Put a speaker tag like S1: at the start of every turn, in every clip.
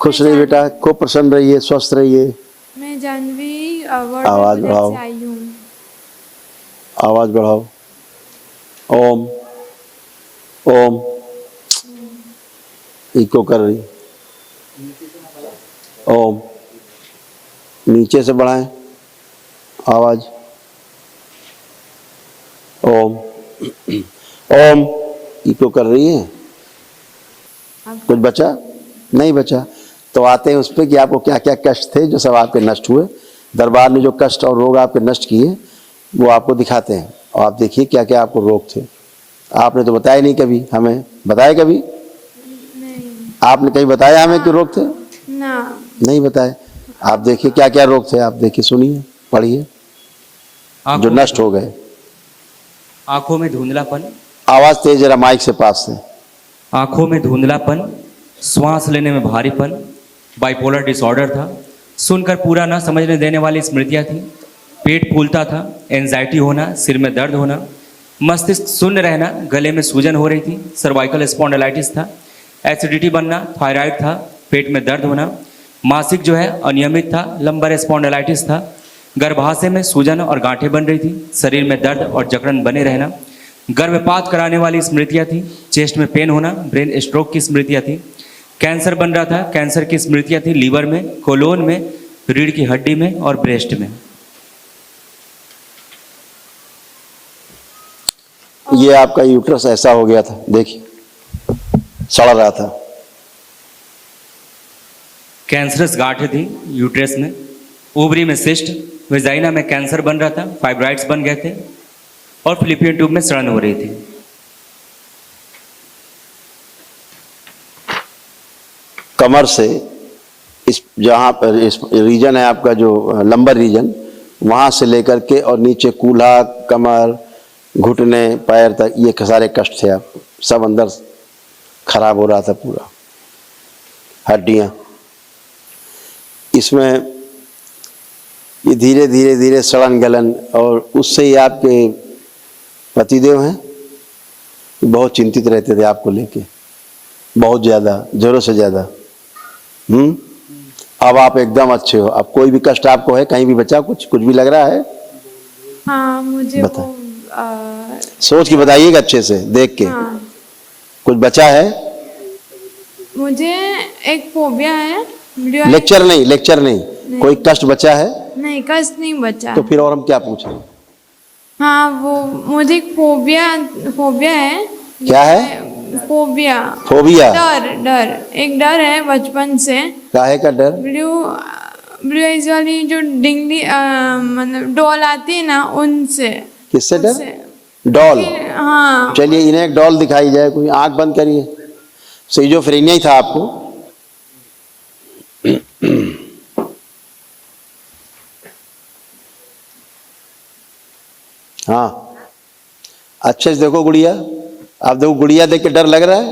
S1: खुश रहिए बेटा, खूब प्रसन्न रहिए, स्वस्थ रहिए।
S2: मैं जानवी
S1: आवाज बढ़ाओ,
S2: से आई हूँ।
S1: आवाज बढ़ाओ। ओम ओम इको कर रही। ओम नीचे से बढ़ाएं आवाज। ओम ओम इको कर रही है। कुछ बचा? नहीं बचा। तो आते हैं उस पर कि आपको क्या क्या कष्ट थे जो सब आपके नष्ट हुए। दरबार ने जो कष्ट और रोग आपके नष्ट किए वो आपको दिखाते हैं, और आप देखिए क्या क्या आपको रोग थे। आपने तो बताया नहीं कभी, हमें बताया कभी?
S2: नहीं।
S1: आपने कहीं बताया हमें कि रोग थे?
S2: ना।
S1: नहीं बताए। आप देखिए क्या क्या रोग थे, आप देखिए, सुनिए, पढ़िए जो नष्ट हो गए।
S3: आंखों में धुंधलापन।
S1: आवाज तेज जरा माइक से पास से।
S3: आंखों में धुंधलापन, श्वास लेने में भारीपन, बाइपोलर डिसऑर्डर था, सुनकर पूरा ना समझने देने वाली स्मृतियां थी, पेट फूलता था, एंजाइटी होना, सिर में दर्द होना, मस्तिष्क शून्य रहना, गले में सूजन हो रही थी, सर्वाइकल स्पॉन्डिलाइटिस था, एसिडिटी बनना, थायराइड था, पेट में दर्द होना, मासिक जो है अनियमित था, लंबर स्पॉन्डिलाइटिस था, गर्भाशय में सूजन और गांठें बन रही थी, शरीर में दर्द और जकड़न बने रहना, गर्भपात कराने वाली स्मृतियां थी, चेस्ट में पेन होना, ब्रेन स्ट्रोक की स्मृतियां थी, कैंसर बन रहा था, कैंसर की स्मृतियां थी लीवर में, कोलोन में, रीढ़ की हड्डी में और ब्रेस्ट में।
S1: ये आपका यूट्रस ऐसा हो गया था, देखिए सड़ रहा था।
S3: कैंसरस गांठें थी यूट्रस में, ओवरी में सिस्ट, वेजाइना में कैंसर बन रहा था, फाइब्राइड्स बन गए थे और फिलिपियन ट्यूब में सड़न हो रही थी।
S1: कमर से इस जहाँ पर इस रीजन है आपका जो लंबर रीजन, वहाँ से लेकर के और नीचे कूल्हा, कमर, घुटने, पैर तक ये सारे कष्ट थे आपको, सब अंदर खराब हो रहा था पूरा, हड्डियाँ। इसमें ये धीरे धीरे धीरे सड़न गलन, और उससे ही आपके पतिदेव हैं बहुत चिंतित रहते थे आपको लेके, बहुत ज़्यादा, ज़रूरत से ज़्यादा। अब आप एकदम अच्छे हो, अब कोई भी कष्ट आपको है कहीं भी बचा? कुछ भी लग रहा है?
S2: हाँ, मुझे
S1: बता।
S2: वो
S1: सोच के बताइएगा अच्छे से, देख के।
S2: हाँ,
S1: कुछ बचा है?
S2: मुझे एक फोबिया है।
S1: लेक्चर नहीं, कोई कष्ट बचा है?
S2: नहीं, कष्ट नहीं बचा।
S1: तो फिर और हम क्या पूछें?
S2: हाँ, वो मुझे एक फोबिया है।
S1: क्या है?
S2: फोबिया। डर एक डर है बचपन से।
S1: काहे का डर?
S2: ब्लू आइज वाली जो डिंगली मतलब डॉल आती है ना, उनसे।
S1: किससे डर? डॉल?
S2: हाँ।
S1: चलिए इन्हें एक डॉल दिखाई जाए, कोई आंख बंद करिए। सिजोफ्रेनिया ही था आपको? हाँ, अच्छे से देखो गुड़िया। आप देखो, गुड़िया देख के डर लग रहा है?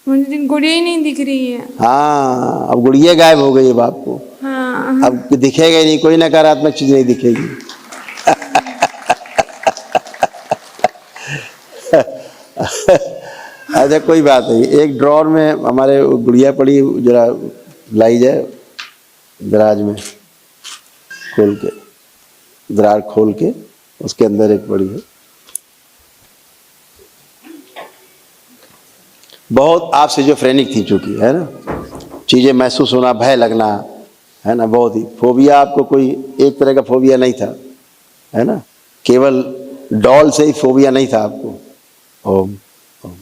S2: मुझे गुड़िया ही नहीं दिख रही है।
S1: हाँ, अब गुड़िया गायब हो गई है आपको।
S2: हाँ।
S1: अब दिखेगा ही नहीं, कोई नकारात्मक चीज नहीं दिखेगी। अच्छा कोई बात नहीं, एक ड्रॉर में हमारे गुड़िया पड़ी, जरा लाई जाए दराज में, खोल के, दरार खोल के उसके अंदर एक पड़ी है। बहुत आप सिजोफ्रेनिक थी चूंकि, है ना, चीजें महसूस होना, भय लगना, है ना, बहुत ही। फोबिया आपको कोई एक तरह का फोबिया नहीं था, है ना, केवल डॉल से ही फोबिया नहीं था आपको। ओम ओम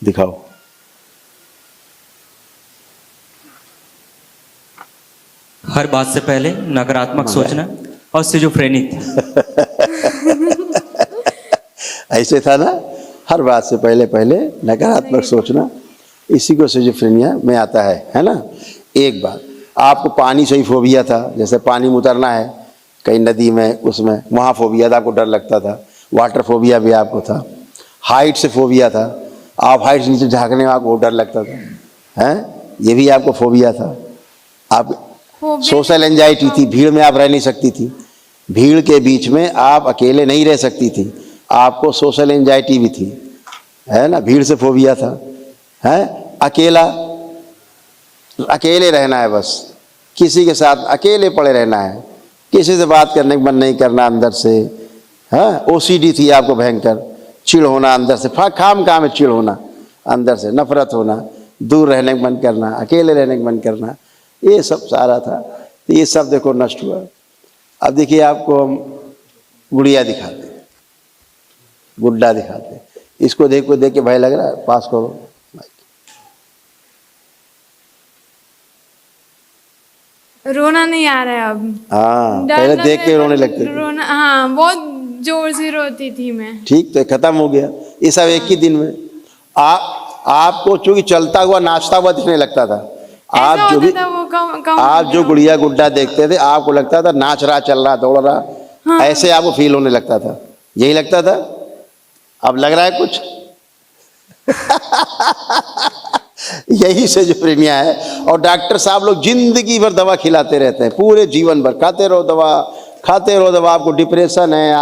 S1: दिखाओ।
S3: हर बात से पहले नकारात्मक सोचना और सिजोफ्रेनिक।
S1: ऐसे था ना, हर बात से पहले नकारात्मक सोचना, इसी को सिजोफ्रेनिया में आता है ना। एक बात, आपको पानी से ही फोबिया था, जैसे पानी में उतरना है कहीं नदी में, उसमें वहाँ फोबिया था, आपको डर लगता था। वाटर फोबिया भी आपको था। हाइट से फोबिया था, आप हाइट से नीचे झाँकने में आपको डर लगता था, हैं, ये भी आपको फोबिया था। आप सोशल एंजाइटी थी, भीड़ में आप रह नहीं सकती थी, भीड़ के बीच में आप अकेले नहीं रह सकती थी, आपको सोशल एंजाइटी भी थी, है ना, भीड़ से फोबिया था, है। अकेले रहना है, बस किसी के साथ अकेले पड़े रहना है, किसी से बात करने का मन नहीं करना अंदर से। हाँ, ओसीडी थी आपको भयंकर, चिढ़ होना अंदर से, खाम में चिढ़ होना अंदर से, नफरत होना, दूर रहने का मन करना, अकेले रहने का मन करना, ये सब सारा था। तो ये सब देखो नष्ट हुआ। अब देखिए आपको हम गुड़िया दिखाते हैं, गुड्डा दिखाते हैं, इसको देख के भय लग रहा है, पास करो।
S2: रोना नहीं आ रहा है अब।
S1: हाँ,
S2: डर
S1: पहले
S2: लग
S1: देख के
S2: रहा
S1: रोने
S2: था,
S1: लगते थे।
S2: रोना, हाँ बहुत जोर से रोती थी मैं।
S1: ठीक, तो खत्म हो गया ये सब एक ही दिन में। आपको चूंकि चलता हुआ नाचता हुआ दिखने लगता था। आप
S2: ऐसा
S1: जो भी
S2: होता था वो कम
S1: आप जो गुड़िया गुड्डा देखते थे, आपको लगता था नाच रहा, चल रहा, दौड़ रहा,
S2: हाँ।
S1: ऐसे आपको फील होने लगता था। यही लगता था। अब लग रहा है कुछ यही सिजोफ्रेनिया है। और डॉक्टर साहब लोग जिंदगी भर दवा खिलाते रहते हैं, पूरे जीवन भर खाते रहो दवा, खाते रहो दवा। आपको डिप्रेशन है,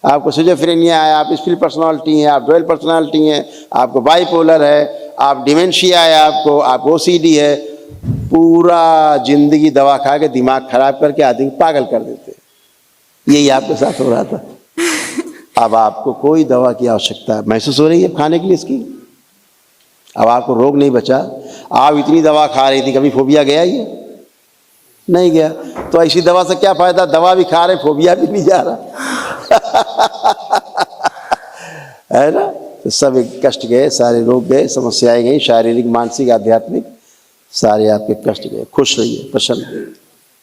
S1: आपको सिजोफ्रेनिया है, आप स्प्लिट पर्सनालिटी हैं, आप डुअल पर्सनालिटी हैं, आपको बाइपोलर है, आप डिमेंशिया है, आपको ओसीडी है। पूरा जिंदगी दवा खा के दिमाग खराब करके आदमी पागल कर देते हैं। यही आपके साथ हो रहा था। अब आपको कोई दवा की आवश्यकता महसूस हो रही है खाने के लिए इसकी। अब आपको रोग नहीं बचा। आप इतनी दवा खा रही थी, कभी फोबिया गया ही है? नहीं गया। तो ऐसी दवा से क्या फायदा? दवा भी खा रहे, फोबिया भी नहीं जा रहा है ना। तो सब कष्ट गए, सारे रोग गए, समस्याएं गई, शारीरिक, मानसिक, आध्यात्मिक, सारे आपके कष्ट गए। खुश रहिए, प्रसन्न रहिए।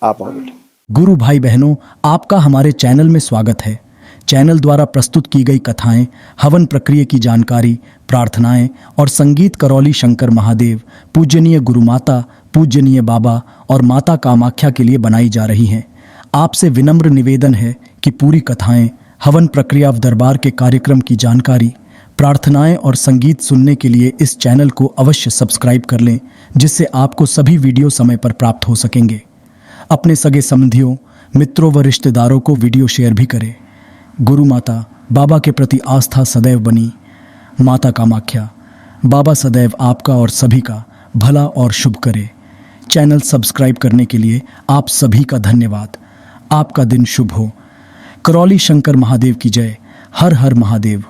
S1: आप आओ बेटा।
S4: गुरु भाई बहनों, आपका हमारे चैनल में स्वागत है। चैनल द्वारा प्रस्तुत की गई कथाएं, हवन प्रक्रिया की जानकारी, प्रार्थनाएं और संगीत करौली शंकर महादेव, पूजनीय गुरु माता, पूजनीय बाबा और माता कामाख्या के लिए बनाई जा रही हैं। आपसे विनम्र निवेदन है कि पूरी कथाएं, हवन प्रक्रिया दरबार के कार्यक्रम की जानकारी, प्रार्थनाएं और संगीत सुनने के लिए इस चैनल को अवश्य सब्सक्राइब कर लें, जिससे आपको सभी वीडियो समय पर प्राप्त हो सकेंगे। अपने सगे संबंधियों, मित्रों व रिश्तेदारों को वीडियो शेयर भी करें। गुरु माता, बाबा के प्रति आस्था सदैव बनी। माता कामाख्या, बाबा सदैव आपका और सभी का भला और शुभ करे। चैनल सब्सक्राइब करने के लिए आप सभी का धन्यवाद। आपका दिन शुभ हो। करौली शंकर महादेव की जय। हर हर महादेव।